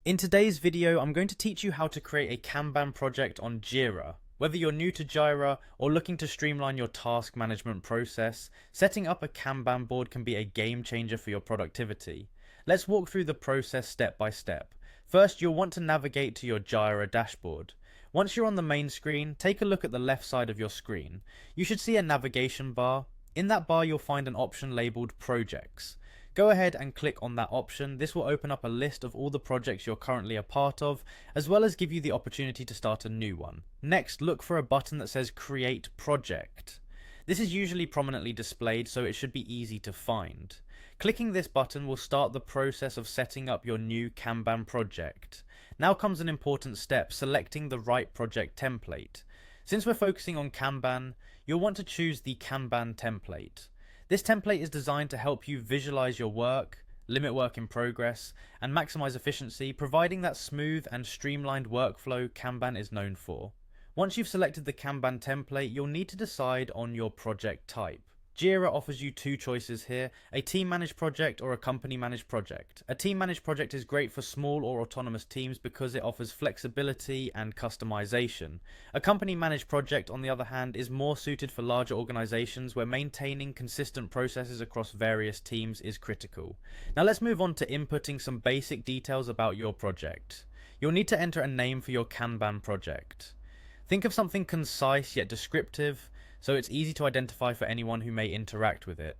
In today's video, I'm going to teach you how to create a Kanban project on Jira. Whether you're new to Jira or looking to streamline your task management process, setting up a Kanban board can be a game changer for your productivity. Let's walk through the process step by step. First, you'll want to navigate to your Jira dashboard. Once you're on the main screen, take a look at the left side of your screen. You should see a navigation bar. In that bar, you'll find an option labeled Projects. Go ahead and click on that option. This will open up a list of all the projects you're currently a part of, as well as give you the opportunity to start a new one. Next, look for a button that says Create Project. This is usually prominently displayed, so it should be easy to find. Clicking this button will start the process of setting up your new Kanban project. Now comes an important step, selecting the right project template. Since we're focusing on Kanban, you'll want to choose the Kanban template. This template is designed to help you visualize your work, limit work in progress, and maximize efficiency, providing that smooth and streamlined workflow Kanban is known for. Once you've selected the Kanban template, you'll need to decide on your project type. Jira offers you two choices here, a team-managed project or a company-managed project. A team-managed project is great for small or autonomous teams because it offers flexibility and customization. A company-managed project, on the other hand, is more suited for larger organizations where maintaining consistent processes across various teams is critical. Now let's move on to inputting some basic details about your project. You'll need to enter a name for your Kanban project. Think of something concise yet descriptive, so it's easy to identify for anyone who may interact with it.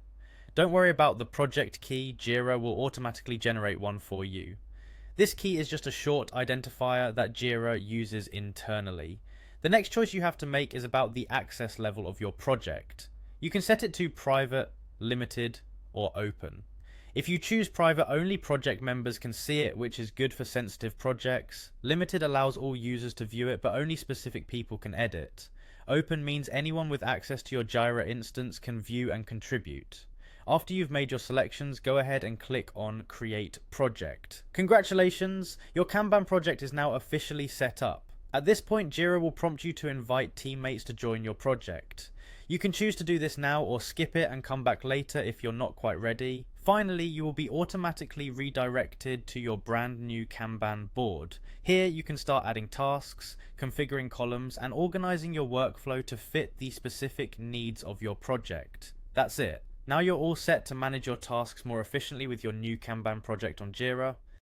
Don't worry about the project key, Jira will automatically generate one for you. This key is just a short identifier that Jira uses internally. The next choice you have to make is about the access level of your project. You can set it to private, limited, or open. If you choose private, only project members can see it, which is good for sensitive projects. Limited allows all users to view it, but only specific people can edit. Open means anyone with access to your Jira instance can view and contribute. After you've made your selections, go ahead and click on Create Project. Congratulations! Your Kanban project is now officially set up. At this point, Jira will prompt you to invite teammates to join your project. You can choose to do this now or skip it and come back later if you're not quite ready. Finally, you will be automatically redirected to your brand new Kanban board. Here you can start adding tasks, configuring columns, and organizing your workflow to fit the specific needs of your project. That's it. Now you're all set to manage your tasks more efficiently with your new Kanban project on Jira.